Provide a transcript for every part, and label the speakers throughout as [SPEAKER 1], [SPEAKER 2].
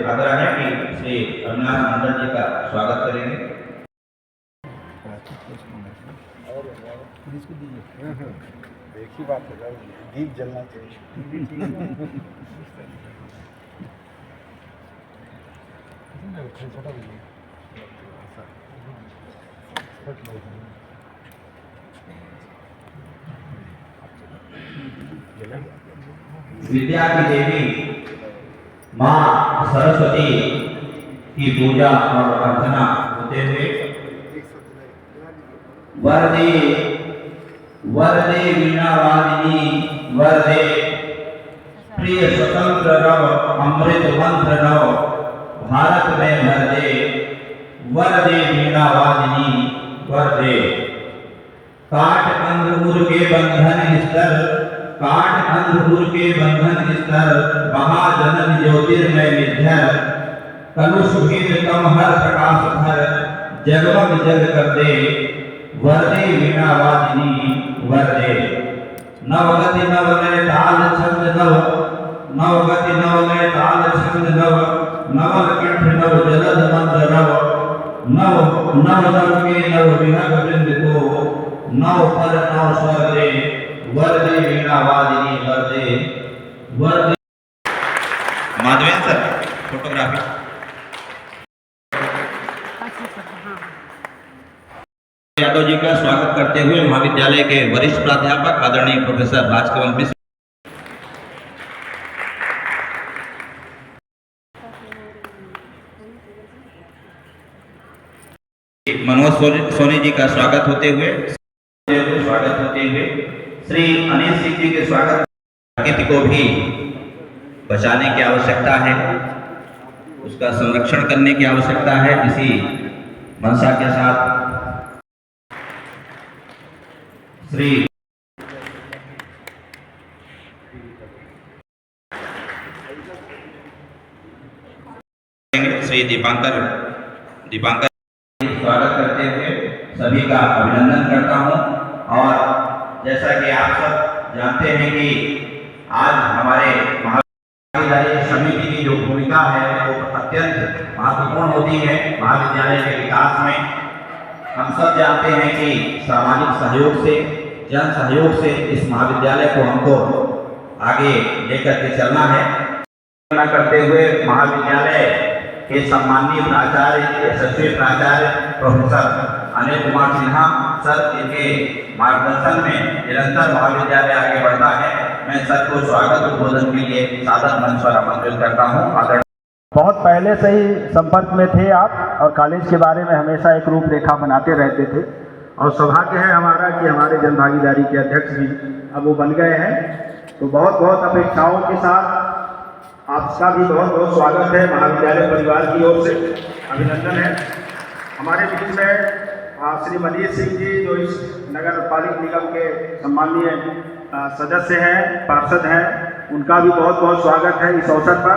[SPEAKER 1] आग्रह है कि श्री अविनाश मंडल जी का स्वागत करेंगे।
[SPEAKER 2] एक ही बात है, दीप जलना चाहिए।
[SPEAKER 1] विद्या की देवी माँ सरस्वती की पूजा और अर्चना होते हुए वरदे वरदे वीणा वादिनी वरदे प्रिय स्वतंत्र रव अमृत मंत्र नव भारत में भर दे वरदे वीणा वादिनी वरदे काट अंधूर के बंधन स्तर काट अंधूर के बंधन स्तर महाजनन ज्योतिर्मय विद्या कलुष भेद कम हर प्रकाश भर जगमग जग कर दे वरदे वीणा वादिनी वरदे नवगति नवलय ताल छंद नव नवगति नवलय ताल छंद नव नवल कंठ नव जलद मंद नव नव नव नव के नव विहग वृंद को नव पर नव स्वर दे वरदे वीणा वादिनी वरदे वरदे। माधवेन सर फोटोग्राफी। यादव जी का स्वागत करते हुए महाविद्यालय के वरिष्ठ प्राध्यापक आदरणीय प्रोफेसर राजकमल मिश्र। मनोज सोनी जी का स्वागत होते हुए श्री अनिल सिंह जी के स्वागत। प्रकृति को भी बचाने की आवश्यकता है, उसका संरक्षण करने की आवश्यकता है। इसी मंशा के साथ श्री दीपांकर स्वागत करते हुए सभी का अभिनंदन करता हूं। और जैसा कि आप सब जानते हैं कि आज हमारे महाविद्यालय समिति की जो भूमिका है वो अत्यंत महत्वपूर्ण होती है महाविद्यालय के विकास में। हम सब जानते हैं कि सामाजिक सहयोग से जन सहयोग से इस महाविद्यालय को हमको आगे लेकर के चलना है। करते हुए महाविद्यालय के सम्माननीय प्राचार्य यशस्वी प्राचार्य प्रोफेसर अनिल कुमार सिन्हा सर, इनके मार्गदर्शन में निरंतर महाविद्यालय आगे बढ़ता है। मैं सर को स्वागत उद्बोधन के लिए सादर मंच पर आमंत्रित करता हूँ।
[SPEAKER 2] बहुत पहले से ही संपर्क में थे आप और कॉलेज के बारे में हमेशा एक रूपरेखा बनाते रहते थे और सौभाग्य है हमारा कि हमारे जन भागीदारी के अध्यक्ष भी अब वो बन गए हैं। तो बहुत बहुत अपेक्षाओं के साथ आपका भी बहुत बहुत स्वागत है महाविद्यालय परिवार की ओर से, अभिनंदन है। हमारे बीच में श्री मनीष सिंह जी जो इस नगर पालिक निगम के सम्माननीय सदस्य हैं, पार्षद हैं, उनका भी बहुत बहुत स्वागत है इस अवसर पर।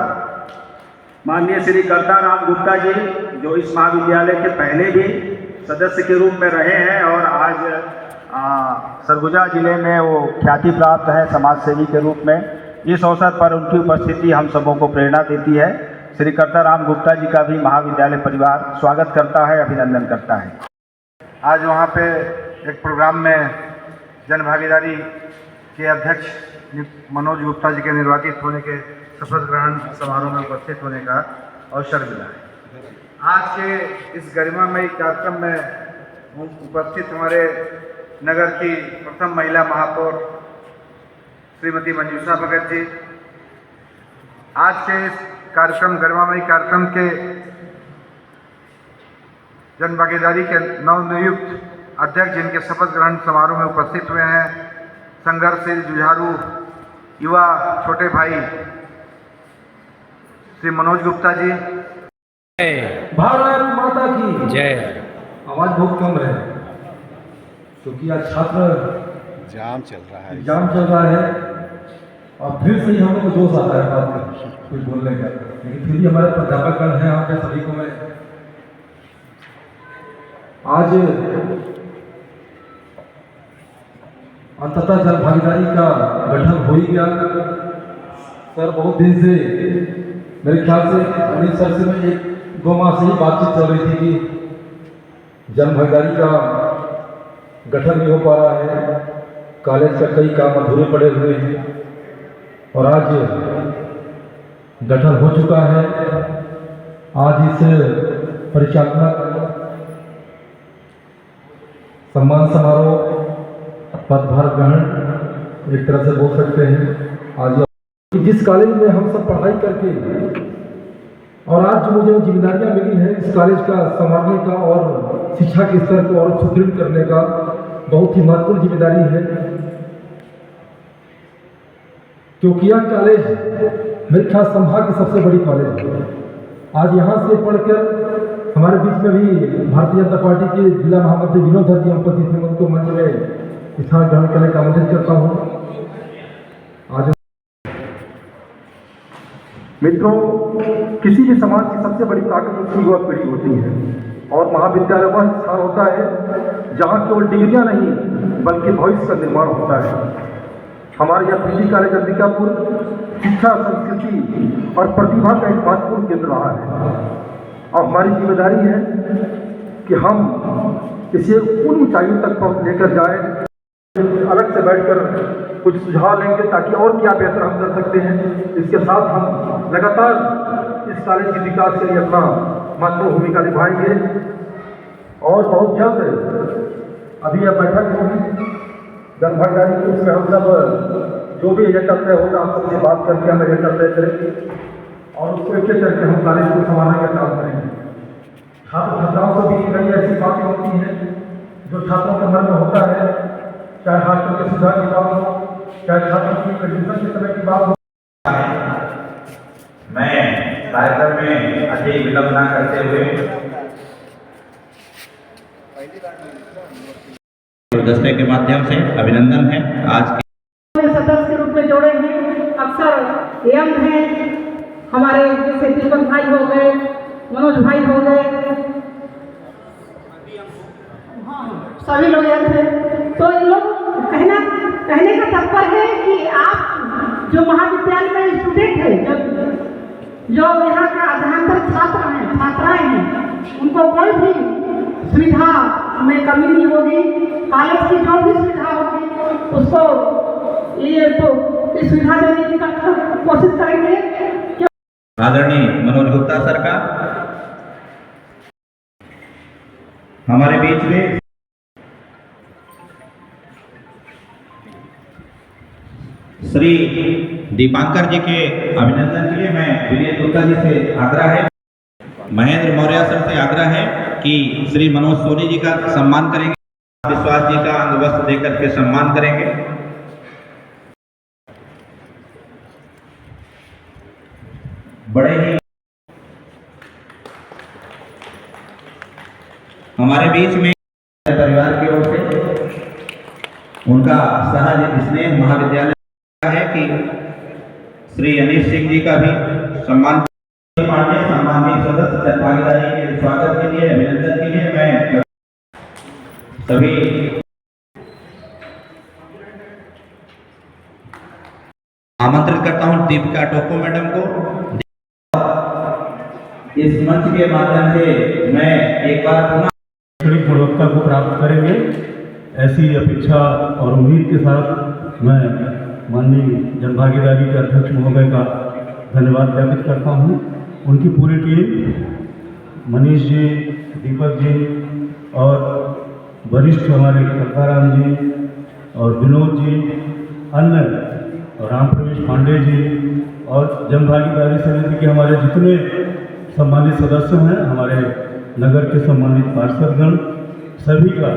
[SPEAKER 2] माननीय श्री कर्ताराम गुप्ता जी जो इस महाविद्यालय के पहले भी सदस्य के रूप में रहे हैं और आज सरगुजा जिले में वो ख्याति प्राप्त है समाज सेवी के रूप में। इस अवसर पर उनकी उपस्थिति हम सबों को प्रेरणा देती है। श्री कर्ताराम गुप्ता जी का भी महाविद्यालय परिवार स्वागत करता है, अभिनंदन करता है। आज वहाँ पे एक प्रोग्राम में जन भागीदारी के अध्यक्ष मनोज गुप्ता जी के निर्वाचित होने के शपथ ग्रहण समारोह में उपस्थित होने का अवसर मिला है। आज के इस गरिमामयी कार्यक्रम में उपस्थित हमारे नगर की प्रथम महिला महापौर श्रीमती मंजूषा भगत जी, आज के इस कार्यक्रम गरिमामयी कार्यक्रम के जन भागीदारी के नवनियुक्त अध्यक्ष जिनके शपथ ग्रहण समारोह में उपस्थित हुए हैं, संघर्षशील जुझारू युवा छोटे भाई श्री मनोज गुप्ता जी।
[SPEAKER 3] भारत माता की
[SPEAKER 4] जय।
[SPEAKER 3] आवाज बहुत कम है क्योंकि आज छात्र
[SPEAKER 2] एग्जाम चल रहा है
[SPEAKER 3] और फिर से ही हम लोग को जोश आता है बात में कुछ बोलने का, लेकिन फिर भी हमारे प्राध्यापकगण हैं यहाँ पे सभी को मैं आज अंततः जन भागीदारी का गठन हो ही गया। सर बहुत दिन से मेरे ख्याल से अनिल सर से मैं 1-2 माह से ही बातचीत चल रही थी कि जन भागीदारी का गठन नहीं हो पा रहा है, कॉलेज का कई काम अधूरे पड़े हुए हैं और आज गठन हो चुका है। आज इस परिचालक सम्मान समारोह पदभार ग्रहण एक तरह से बोल सकते हैं आज जिस कॉलेज में हम सब पढ़ाई करके और आज जो मुझे जिम्मेदारियां मिली हैं इस कॉलेज का संभालने का और शिक्षा के स्तर को और सुदृढ़ करने का बहुत ही महत्वपूर्ण जिम्मेदारी है, क्योंकि यह कॉलेज मेरे ख्याल संभाग की सबसे बड़ी कॉलेज है। आज यहाँ से पढ़कर हमारे बीच में भी भारतीय जनता पार्टी के जिला महामंत्री विनोद धर जी उपस्थित थे, उनको मंच में स्थान ग्रहण करने का आमंत्रित करता हूँ। आज
[SPEAKER 2] मित्रों, किसी भी समाज की सबसे बड़ी ताकत उसकी युवा पीढ़ी होती है और महाविद्यालय वह स्थान होता है जहाँ केवल डिग्रियाँ नहीं बल्कि भविष्य का निर्माण होता है। हमारे यहाँ पीजी कॉलेज अंबिकापुर शिक्षा, संस्कृति और प्रतिभा का एक महत्वपूर्ण केंद्र रहा है और हमारी जिम्मेदारी है कि हम इसे उन ऊंचाइयों तक लेकर जाएं। अलग से बैठकर कुछ सुझाव लेंगे ताकि और क्या बेहतर हम कर सकते हैं। इसके साथ हम लगातार इस कॉलेज के विकास के लिए अपना महत्वपूर्ण भूमिका निभाएंगे और बहुत जल्द अभी यह बैठक होगी जन भागीदारी की, उसमें हम सब जो भी एजेंडा तय होगा आप सबसे बात करके हम एजेंडा तय करेंगे और उसको एक एक करके हम कॉलेज को संभालने का काम करेंगे। छात्र छात्राओं से भी कई ऐसी बातें होती हैं जो छात्रों के मन में होता है, चाहे हॉस्टल के सुधार की बात हो, चाहे छात्रों की एडमिशन के समय की बात हो।
[SPEAKER 1] मैं कार्यक्रम में अधिक विलंब न करते हुए गुलदस्ते के माध्यम से अभिनंदन है आज
[SPEAKER 4] के सदस्य के रूप में जोड़े हैं। अक्सर यंग हैं हमारे, जैसे दीपक भाई हो गए, मनोज भाई हो गए, सभी लोग यंग हैं। तो इन लोग कहने का तात्पर्य है कि आप जो महाविद्यालय में स्टूडेंट है, जो यहाँ का अध्यापक छात्र हैं, छात्राएं हैं, उनको कोई भी सुविधा में कमी नहीं होगी। कॉलेज की जो भी सुविधा होगी उसको सुविधा देने की कोशिश करेंगे।
[SPEAKER 1] आदरणीय मनोज गुप्ता सर का हमारे बीच में श्री दीपांकर जी के अभिनंदन के लिए मैं विनय गुप्ता जी से आग्रह है, महेंद्र मौर्य सर से आग्रह है कि श्री मनोज सोनी जी का सम्मान करेंगे, विश्वास जी का अंग वस्त्र देकर के सम्मान करेंगे। बड़े ही हमारे बीच में परिवार की ओर से उनका सहज स्नेह महाविद्यालय है कि श्री अनिल सिंह जी का भी सम्मान पांडे सम्मानित सदस्य जन भागीदारी के स्वागत के लिए, अभिनंदन के लिए मैं सभी आमंत्रित करता हूं दीपिका टोको मैडम को। इस मंच के माध्यम से मैं एक बार पुनः
[SPEAKER 5] शैक्षणिक गुणवत्ता को प्राप्त करेंगे, ऐसी अपेक्षा और उम्मीद के साथ मैं माननीय जन भागीदारी के अध्यक्ष महोदय का धन्यवाद ज्ञापित करता हूं। उनकी पूरी टीम, मनीष जी, दीपक जी और वरिष्ठ हमारे कलकाराम जी और विनोद जी, अन्य राम प्रवेश पांडे जी और जन भागीदारी समिति के हमारे जितने सम्मानित सदस्य हैं, हमारे नगर के सम्मानित पार्षदगण, सभी का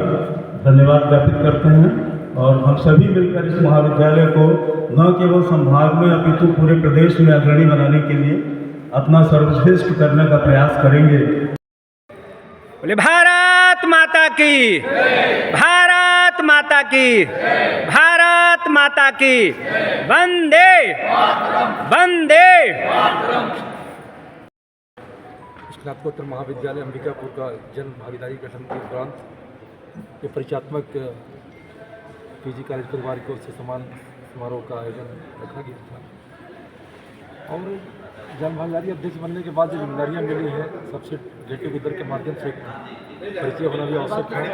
[SPEAKER 5] धन्यवाद ज्ञापित करते हैं और हम सभी मिलकर इस महाविद्यालय को न केवल संभाग में अपितु पूरे प्रदेश में अग्रणी बनाने के लिए अपना सर्वश्रेष्ठ करने का प्रयास करेंगे।
[SPEAKER 6] बोले भारत माता की, भारत माता की, भारत माता की, वंदे वंदे।
[SPEAKER 3] स्नातकोत्तर महाविद्यालय अंबिकापुर का जन भागीदारी गठन के उपरांत ये परिचात्मक पीजी कॉलेज परिवार की ओर से सम्मान समारोह का आयोजन रखा गया था। और जन भागीदारी अध्यक्ष बनने के बाद जो जिम्मेदारियाँ मिली हैं सबसे गेट टुगेदर के माध्यम से परिचय होना भी आवश्यक है।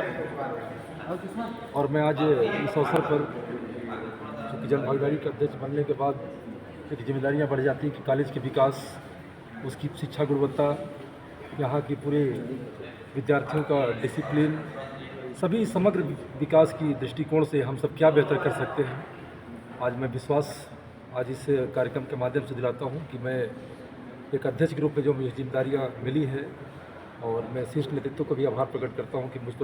[SPEAKER 3] और मैं आज इस अवसर पर चूँकि जन भागीदारी के अध्यक्ष बनने के बाद एक जिम्मेदारियाँ बढ़ जाती हैं कि कॉलेज के विकास, उसकी शिक्षा गुणवत्ता, यहाँ की पूरे विद्यार्थियों का डिसिप्लिन, सभी समग्र विकास की दृष्टिकोण से हम सब क्या बेहतर कर सकते हैं। आज मैं विश्वास आज इस कार्यक्रम के माध्यम से दिलाता हूँ कि मैं एक अध्यक्ष के रूप में जो मुझे जिम्मेदारियाँ मिली है और मैं शीर्ष नेतृत्व को भी आभार प्रकट करता हूँ कि मुझ पर